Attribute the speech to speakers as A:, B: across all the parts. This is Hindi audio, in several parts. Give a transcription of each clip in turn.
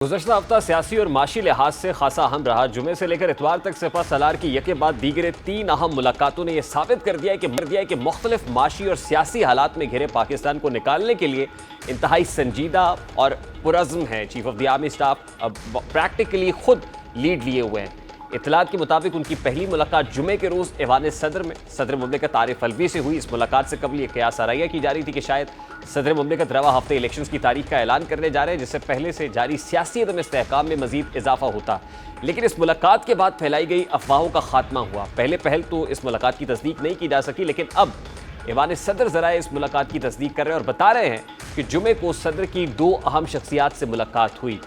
A: गुज़श्ता हफ्ता सियासी और माशी लिहाज से खासा अहम रहा। जुमे से लेकर इतवार तक सेपा सलार की यके बाद दीगरे 3 अहम मुलाकातों ने यह साबित कर दिया है कि मुख्तलिफ माशी और सियासी हालात में घिरे पाकिस्तान को निकालने के लिए इंतहाई संजीदा और पुरज़्म है। Chief of the army staff अब प्रैक्टिकली खुद लीड लिए हुए हैं। इत्तलात के मुताबिक उनकी पहली मुलाकात जुमे के रोज़ ऐवान सदर में सदर मुमलिकत आरिफ अलवी से हुई। इस मुलाकात से कबल यह कयास आराइया की जा रही थी कि शायद सदर मुमलिकत रवा हफ्ते इलेक्शंस की तारीख का ऐलान करने जा रहे हैं, जिससे पहले से जारी सियासी अदम इस्तेहकाम में मजीद इजाफा होता। लेकिन इस मुलाकात के बाद फैलाई गई अफवाहों का खात्मा हुआ। पहल तो इस मुलाकात की तस्दीक नहीं की जा सकी, लेकिन अब ऐवान सदर जराए इस मुलाकात की तस्दीक कर रहे हैं और बता रहे हैं कि जुमे को सदर की 2 अहम शख्सियात से मुलाकात हुई।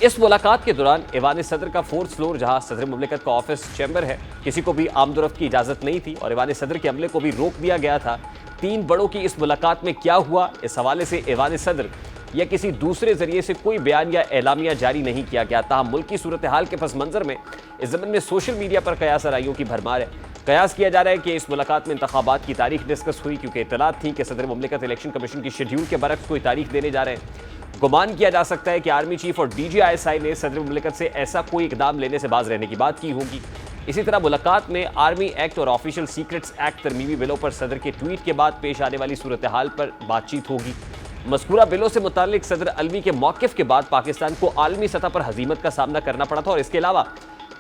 A: इस मुलाकात के दौरान ऐवान सदर का 4th फ्लोर, जहां सदर मुमलिकत का ऑफिस चैम्बर है, किसी को भी आमदोरफ्त की इजाज़त नहीं थी और ऐवान सदर के अमले को भी रोक दिया गया था। 3 बड़ों की इस मुलाकात में क्या हुआ, इस हवाले से ऐवान सदर या किसी दूसरे जरिए से कोई बयान या एलामिया जारी नहीं किया गया। ताहम मुल्क की सूरत हाल के पस मंजर में इस ज़मन में सोशल मीडिया पर कयास आराइयों की भरमार है। कयास किया जा रहा है कि इस मुलाकात में इंतखाबात की तारीख डिस्कस हुई, क्योंकि इत्तलात थी कि सदर मुमलिकत इलेक्शन कमीशन की शेड्यूल के बरक्स कोई तारीख देने जा रहे हैं। गुमान किया जा सकता है कि आर्मी चीफ और DGISI ने सदर मुमलिकत से ऐसा कोई इकदाम लेने से बाज रहने की बात की होगी। इसी तरह मुलाकात में आर्मी एक्ट और ऑफिशियल सीक्रेट्स एक्ट तरमीमी बिलों पर सदर के ट्वीट के बाद पेश आने वाली सूरत हाल पर बातचीत होगी। मज़कूरा बिलों से मुताल्लिक सदर अलवी के मौक़िफ़ के बाद पाकिस्तान को आलमी सतह पर हजीमत का सामना करना पड़ा था और इसके अलावा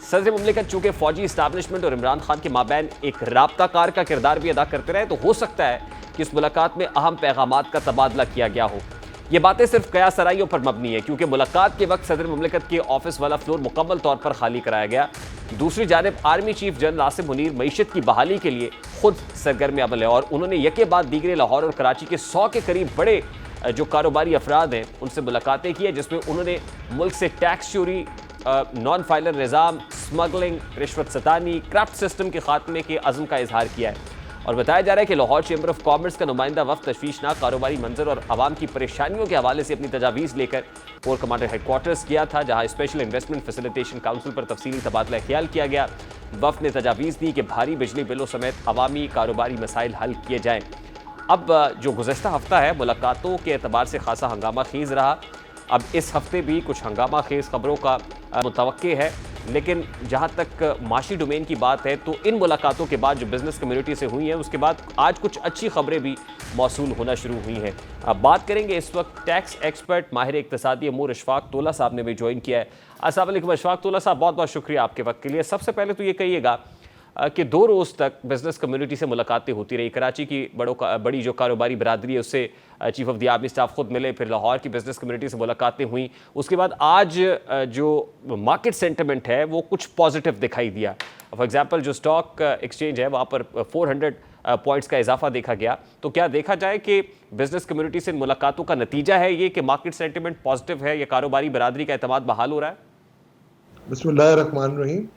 A: सदर मुमलिकत चूंकि फौजी इस्टेब्लिशमेंट और इमरान खान के माबैन एक राब्ताकार का किरदार भी अदा करते रहे, तो हो सकता है कि इस मुलाकात में अहम पैगामात का तबादला किया गया हो। ये बातें सिर्फ कयास आराइयों पर मबनी है, क्योंकि मुलाकात के वक्त सदर मुमलिकत के ऑफिस वाला फ्लोर मुकम्मल तौर पर खाली कराया गया। दूसरी जानिब army chief general Asim Munir मईशत की बहाली के लिए खुद सरगर्म अमल है और उन्होंने यके बाद दीगरे लाहौर और कराची के 100 के करीब बड़े जो कारोबारी अफराद हैं उनसे मुलाकातें की है, जिसमें उन्होंने मुल्क से टैक्स चोरी, नॉन फाइलर निज़ाम, स्मगलिंग, रिश्वत सतानी, क्राफ्ट सिस्टम के खात्मे के अज़्म का इजहार किया है। और बताया जा रहा है कि लाहौर चैम्बर ऑफ कॉमर्स का नुमाइंदा वफ्द तशवीशनाक कारोबारी मंजर और आवाम की परेशानियों के हवाले से अपनी तजावीज़ लेकर कोर कमांडर हेडक्वार्टर्स गया था, जहां स्पेशल इन्वेस्टमेंट फैसिलिटेशन काउंसिल पर तफसीली तबादला ख्याल किया गया। वफ्द ने तजावीज़ दी कि भारी बिजली बिलों समेत अवामी कारोबारी मसाइल हल किए जाएँ। अब जो गुज़श्ता हफ्ता है मुलाकातों के एतबार से खासा हंगामा खेज़ रहा। अब इस हफ्ते भी कुछ हंगामा खेज़ खबरों का मुतवक्के है, लेकिन जहाँ तक माशी डोमेन की बात है तो इन मुलाकातों के बाद जो बिज़नेस कम्युनिटी से हुई हैं उसके बाद आज कुछ अच्छी खबरें भी मौसूल होना शुरू हुई हैं। अब बात करेंगे इस वक्त टैक्स एक्सपर्ट माहिर इक़्तिसादी अमूर अशफाक तोला साहब ने भी ज्वाइन किया है। अस्सलाम वालेकुम अशफाक तोला साहब, बहुत बहुत शुक्रिया आपके वक्त के लिए। सबसे पहले तो ये कहिएगा कि 2 रोज़ तक बिज़नेस कम्युनिटी से मुलाकातें होती रही। कराची की बड़ी जो कारोबारी बरादरी है उससे chief of the army staff खुद मिले, फिर लाहौर की बिज़नेस कम्युनिटी से मुलाकातें हुई। उसके बाद आज जो मार्केट सेंटिमेंट है वो कुछ पॉजिटिव दिखाई दिया। फॉर एग्जांपल जो स्टॉक एक्सचेंज है वहाँ पर 400 पॉइंट्स का इजाफा देखा गया। तो क्या देखा जाए कि बिज़नेस कम्युनिटी से मुलाकातों का नतीजा है ये कि मार्केट सेंटिमेंट पॉजिटिव है या कारोबारी बरादरी का एतमाद बहाल हो रहा है?
B: बिस्मिल्लाहिर्रहमानिर्रहीम।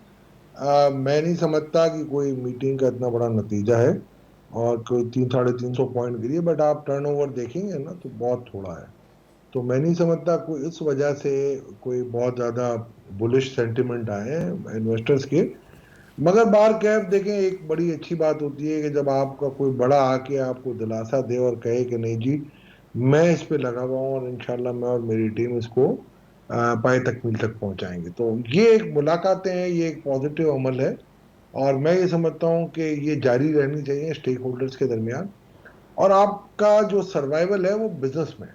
B: मैं नहीं समझता कि कोई मीटिंग का इतना बड़ा नतीजा है और कोई 300-350 पॉइंट गिरी है, बट आप टर्नओवर देखेंगे ना तो बहुत थोड़ा है। तो मैं नहीं समझता कोई इस वजह से कोई बहुत ज़्यादा बुलिश सेंटिमेंट आए हैं इन्वेस्टर्स के। मगर बार कैप देखें, एक बड़ी अच्छी बात होती है कि जब आपका कोई बड़ा आके आपको दिलासा दे और कहे कि नहीं जी मैं इस पे लगा हुआ हूँ और इंशाल्लाह मैं और मेरी टीम इसको पाए तकमील तक पहुंचाएंगे। तो ये एक मुलाकातें हैं, ये एक पॉजिटिव अमल है और मैं ये समझता हूँ कि ये जारी रहनी चाहिए स्टेक होल्डर्स के दरमियान। और आपका जो सर्वाइवल है वो बिजनेस में है।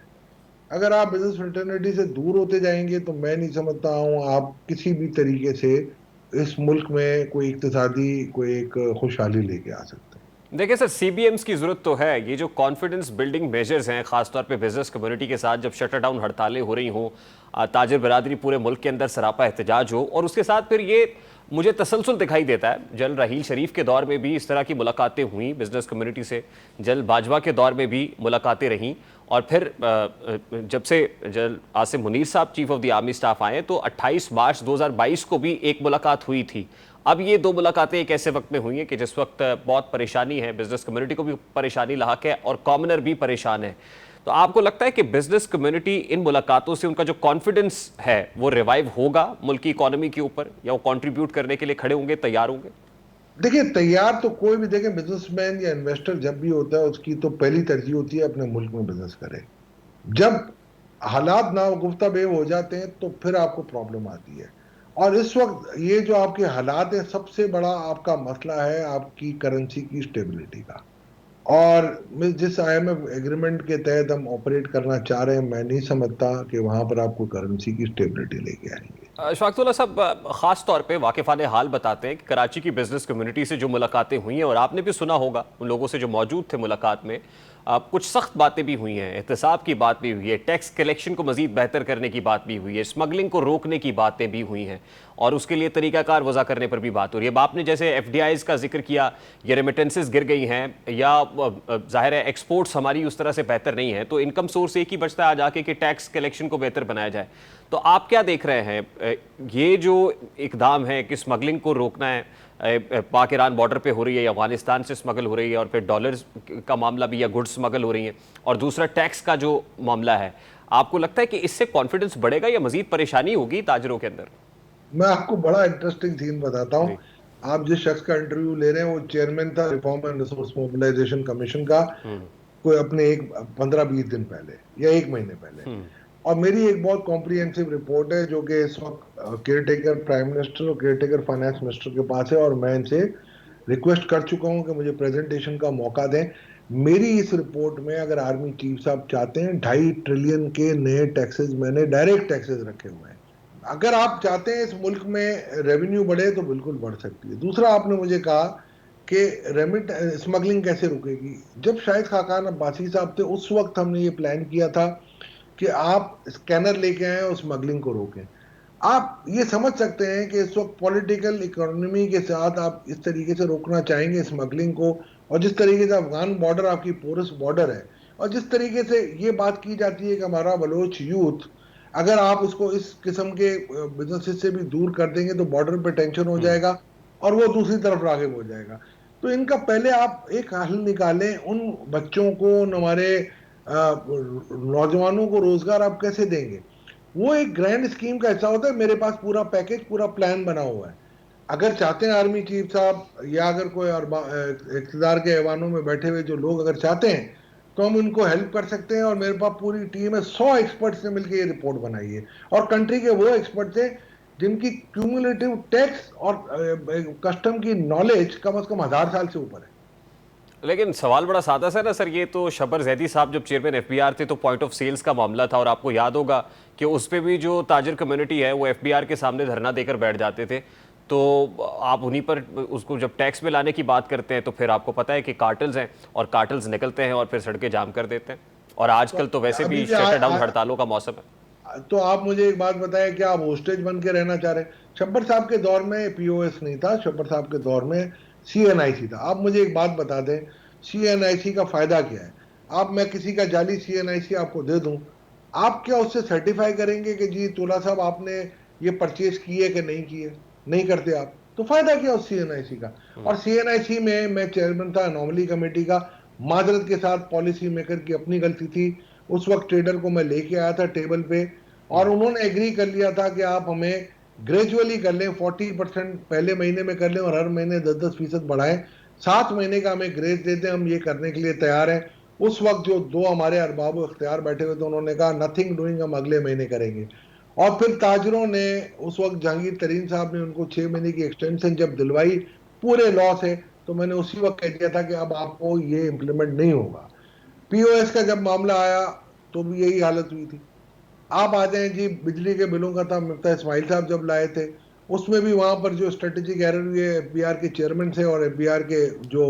B: अगर आप बिजनेस फ्रेटर्निटी से दूर होते जाएंगे तो मैं नहीं समझता हूँ आप किसी भी तरीके से इस मुल्क में कोई इक्तिसादी कोई एक खुशहाली लेके आ सकते हैं।
A: देखिए सर, CBMs की ज़रूरत तो है। ये जो कॉन्फिडेंस बिल्डिंग मेजर्स हैं, ख़ासतौर पे बिजनेस कम्युनिटी के साथ जब शटर डाउन हड़तालें हो रही हों, ताजिर बरादरी पूरे मुल्क के अंदर सरापा एहतजाज हो, और उसके साथ फिर ये मुझे तसलसल दिखाई देता है। जनरल राहील शरीफ के दौर में भी इस तरह की मुलाकातें हुई बिजनेस कम्युनिटी से, जनरल बाजवा के दौर में भी मुलाकातें रहीं, और फिर जब से जनरल आसिम मुनीर साहब chief of the army staff आए तो 28 मार्च 2022 को भी एक मुलाकात हुई थी। अब ये 2 मुलाकातें एक ऐसे वक्त में हुई हैं कि जिस वक्त बहुत परेशानी है, बिजनेस कम्युनिटी को भी परेशानी लाहक है और कॉमनर भी परेशान है। तो आपको लगता है कि बिजनेस कम्युनिटी इन मुलाकातों से उनका जो कॉन्फिडेंस है वो रिवाइव होगा मुल्क की इकोनॉमी के ऊपर, या वो कंट्रीब्यूट करने के लिए खड़े होंगे, तैयार होंगे?
B: देखिए, तैयार तो कोई भी, देखें बिजनेसमैन या इन्वेस्टर जब भी होता है उसकी तो पहली तरजीह होती है अपने मुल्क में बिजनेस करे। जब हालात ना गुफ्ता बेव हो जाते हैं तो फिर आपको प्रॉब्लम आती है। और इस वक्त ये जो आपके हालात है, सबसे बड़ा आपका मसला है आपकी करेंसी की स्टेबिलिटी का। और जिस IMF एग्रीमेंट के तहत हम ऑपरेट करना चाह रहे हैं, मैं नहीं समझता कि वहां पर आपको करेंसी की स्टेबिलिटी लेके आएंगे।
A: शफाकतुल्लाह साहब, ख़ास तौर पे वाकिफ़ान हाल बताते हैं कि कराची की बिजनेस कम्युनिटी से जो मुलाकातें हुई हैं, और आपने भी सुना होगा उन लोगों से जो मौजूद थे मुलाकात में, कुछ सख्त बातें भी हुई हैं, एहतसाब की बात भी हुई है, टैक्स कलेक्शन को मज़ीद बेहतर करने की बात भी हुई है, स्मगलिंग को रोकने की बातें भी हुई हैं, और उसके लिए तरीक़ाकार वज़ा करने पर भी बात हो रही है। अब आपने जैसे FDIs का जिक्र किया, ये रेमिटेंसेस गिर गई हैं, या ज़ाहिर है एक्सपोर्ट्स हमारी उस तरह से बेहतर नहीं है, तो इनकम सोर्स एक ही बचता है आज आके कि टैक्स कलेक्शन को बेहतर बनाया जाए। तो आप क्या देख रहे हैं, ये जो इकदाम है कि स्मगलिंग को रोकना है, पाक ईरान बॉर्डर पे हो रही है, अफगानिस्तान से स्मगल हो रही है, और फिर डॉलर्स का मामला भी, या गुड्स स्मगल हो रही है, और दूसरा टैक्स का जो मामला है, आपको लगता है कि इससे कॉन्फिडेंस बढ़ेगा या मजीद परेशानी होगी ताजरों के अंदर?
B: मैं आपको बड़ा इंटरेस्टिंग सीन बताता हूँ।
A: जी।
B: आप जिस शख्स का इंटरव्यू ले रहे हैं वो चेयरमैन था reform and resource mobilization commission का,
A: हम्म।
B: कोई अपने एक 15-20 दिन पहले या एक महीने पहले।
A: हम्म।
B: और मेरी एक बहुत कॉम्प्रिहेंसिव रिपोर्ट है जो कि इस वक्त केयर टेकर प्राइम मिनिस्टर और केयर टेकर फाइनेंस मिनिस्टर के पास है, और मैं इनसे रिक्वेस्ट कर चुका हूं कि मुझे प्रेजेंटेशन का मौका दें। मेरी इस रिपोर्ट में, अगर आर्मी चीफ साहब चाहते हैं, 2.5 ट्रिलियन के नए टैक्सेस, मैंने डायरेक्ट टैक्सेस रखे हुए हैं। अगर आप चाहते हैं इस मुल्क में रेवेन्यू बढ़े तो बिल्कुल बढ़ सकती है। दूसरा, आपने मुझे कहा कि रेमिट स्मगलिंग कैसे रुकेगी। जब शाहिद खाकान अब्बासी साहब थे उस वक्त हमने ये प्लान किया था कि आप स्कैनर लेके आए और स्मगलिंग को रोकें। आप ये समझ सकते हैं कि इस वक्त पॉलिटिकल इकोनॉमी के साथ आप इस तरीके से रोकना चाहेंगे स्मगलिंग को, और जिस तरीके से अफगान बॉर्डर आपकी पोरस बॉर्डर है, और जिस तरीके से ये बात की जाती है कि हमारा बलोच यूथ, अगर आप उसको इस किस्म के बिजनेस से भी दूर कर देंगे तो बॉर्डर पे टेंशन हो जाएगा और वो दूसरी तरफ राग़िब हो जाएगा। तो इनका पहले आप एक हल निकालें। उन बच्चों को, उन हमारे नौजवानों को रोजगार आप कैसे देंगे? वो एक ग्रैंड स्कीम का हिस्सा होता है। मेरे पास पूरा पैकेज, पूरा प्लान बना हुआ है। अगर चाहते हैं आर्मी चीफ साहब, या अगर कोई इक़्तिदार के ऐवानों में बैठे हुए जो लोग अगर चाहते हैं, तो हम उनको हेल्प कर सकते हैं। और मेरे पास पूरी टीम है, 100 एक्सपर्ट्स ने मिलकर ये रिपोर्ट बनाई है, और कंट्री के वो एक्सपर्ट्स हैं जिनकी क्यूमुलेटिव टैक्स और कस्टम की नॉलेज कम से कम 1000 साल से ऊपर है।
A: लेकिन सवाल बड़ा सादा सा ना सर, ये तो शब्बर जैदी साहब जब चेयरमैन FBR थे तो पॉइंट ऑफ सेल्स का मामला था, और आपको याद होगा कि उस पर भी जो ताजर कम्युनिटी है वो FBR के सामने धरना देकर बैठ जाते थे। तो आप उन्हीं पर उसको जब टैक्स में लाने की बात करते हैं तो फिर आपको पता है कि कार्टल्स हैं, और कार्टल्स निकलते हैं और फिर सड़कें जाम कर देते हैं, और आजकल तो वैसे भी शटर डाउन हड़तालों का मौसम है।
B: तो आप मुझे एक बात बताएं, क्या आप होस्टेज बन के रहना चाह रहे हैं? शब्बर साहब के दौर में POS नहीं था, शब्बर साहब के दौर में CNIC था। आप मुझे एक बात बता दें, CNIC का फायदा क्या है? आप, मैं किसी का जाली CNIC आपको दे दूं, आप क्या उससे सर्टिफाई करेंगे कि जी तोला साहब आपने ये परचेज की है कि नहीं की है? नहीं करते आप, तो फायदा क्या उस CNIC का? और CNIC में मैं चेयरमैन था अनोमली कमेटी का। माजरत के साथ पॉलिसी मेकर की अपनी गलती थी। उस वक्त ट्रेडर को मैं लेके आया था टेबल पे, और उन्होंने एग्री कर लिया था कि आप हमें ग्रेजुअली कर लें, 40% पहले महीने में कर लें और हर महीने 10-10% बढ़ाएं, 7 महीने का हमें ग्रेस देते हैं, हम ये करने के लिए तैयार हैं। उस वक्त जो दो हमारे अरबाब इख्तियार बैठे हुए थे, उन्होंने कहा नथिंग डूइंग, हम अगले महीने करेंगे। और फिर ताजरों ने, उस वक्त जहांगीर तरीन साहब ने उनको 6 महीने की एक्सटेंशन जब दिलवाई, पूरे लॉ से, तो मैंने उसी वक्त कह दिया था कि अब आपको ये इंप्लीमेंट नहीं होगा। POS का जब मामला आया तो भी यही हालत हुई थी। आप आ जाएं जी, बिजली के बिलों का था, मिफ्ता इस्माइल साहब जब लाए थे, उसमें भी वहां पर जो स्ट्रेटेजिक एरर हुई है, FBR के चेयरमैन से और FBR के जो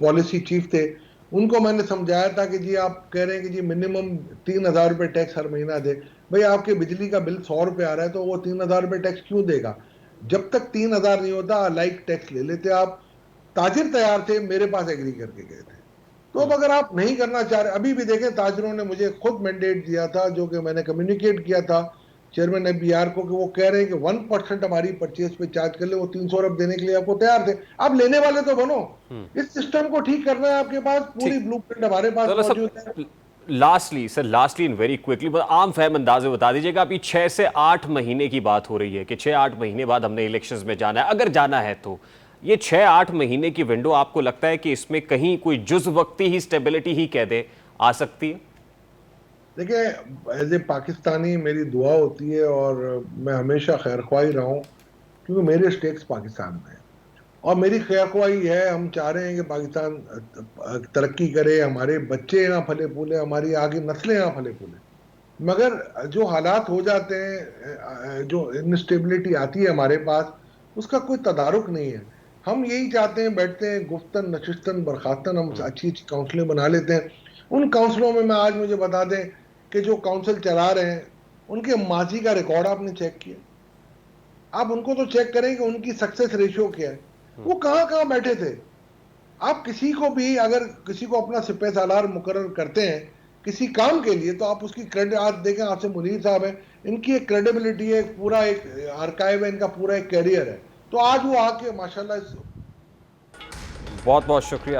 B: पॉलिसी चीफ थे, उनको मैंने समझाया था कि जी आप कह रहे हैं कि जी मिनिमम 3000 रुपये टैक्स हर महीना दे। भाई आपके बिजली का बिल 100 रुपये आ रहा है तो वो 3000 रुपये टैक्स क्यों देगा? जब तक 3000 नहीं होता लाइक टैक्स ले लेते आप। ताजिर तैयार थे, मेरे पास एग्री करके गए थे। तो अब अगर आप नहीं करना चाह रहे, अभी भी देखें, ताजरों ने मुझे खुद मैंडेट दिया था, जो कि मैंने कम्युनिकेट किया था चेयरमैन FBR को, कि वो कह रहे हैं कि 1% हमारी परचेज पे चार्ज कर ले, वो 300 अरब देने के लिए आपको तैयार थे। आप लेने वाले तो बनो, इस सिस्टम को ठीक करना है, आपके पास पूरी ब्लूप्रिंट हमारे पास मौजूद है।
A: Lastly sir, lastly in very quickly, आम फहम अंदाजे बता दीजिएगा, अभी 6 से 8 महीने की बात हो रही है कि 6-8 महीने बाद हमने इलेक्शंस में जाना है, अगर जाना है तो ये 6-8 महीने की विंडो आपको लगता है कि इसमें कहीं कोई जुज़ वक्ती ही स्टेबिलिटी ही कह दे आ सकती है?
B: देखिए, एज ए पाकिस्तानी मेरी दुआ होती है और मैं हमेशा खैरख्वाही रहा हूँ, क्योंकि मेरे स्टेक्स पाकिस्तान में हैं और मेरी खैरख्वाही है, हम चाह रहे हैं कि पाकिस्तान तरक्की करे, हमारे बच्चे यहाँ फले फूले, हमारी आगे नस्लें यहाँ फले फूले। मगर जो हालात हो जाते हैं, जो इंस्टेबिलिटी आती है हमारे पास, उसका कोई तदारुक नहीं है। हम यही चाहते हैं, बैठते हैं गुफ्तन नशिस्तन बरखास्तन, हम अच्छी अच्छी काउंसलें बना लेते हैं। उन काउंसलों में मैं आज मुझे बता दें कि जो काउंसिल चला रहे हैं, उनके माजी का रिकॉर्ड आपने चेक किया? आप उनको तो चेक करें कि उनकी सक्सेस रेशियो क्या है, वो कहाँ कहाँ बैठे थे। आप किसी को भी, अगर किसी को अपना सिपह सालार मुकर्रर करते हैं किसी काम के लिए, तो आप उसकी क्रेडिट, आज देखें आसिम मुनीर साहब है, इनकी एक क्रेडिबिलिटी है, पूरा एक आर्काइव है, इनका पूरा एक कैरियर है, तो आज वो आके माशाल्लाह
A: बहुत बहुत शुक्रिया।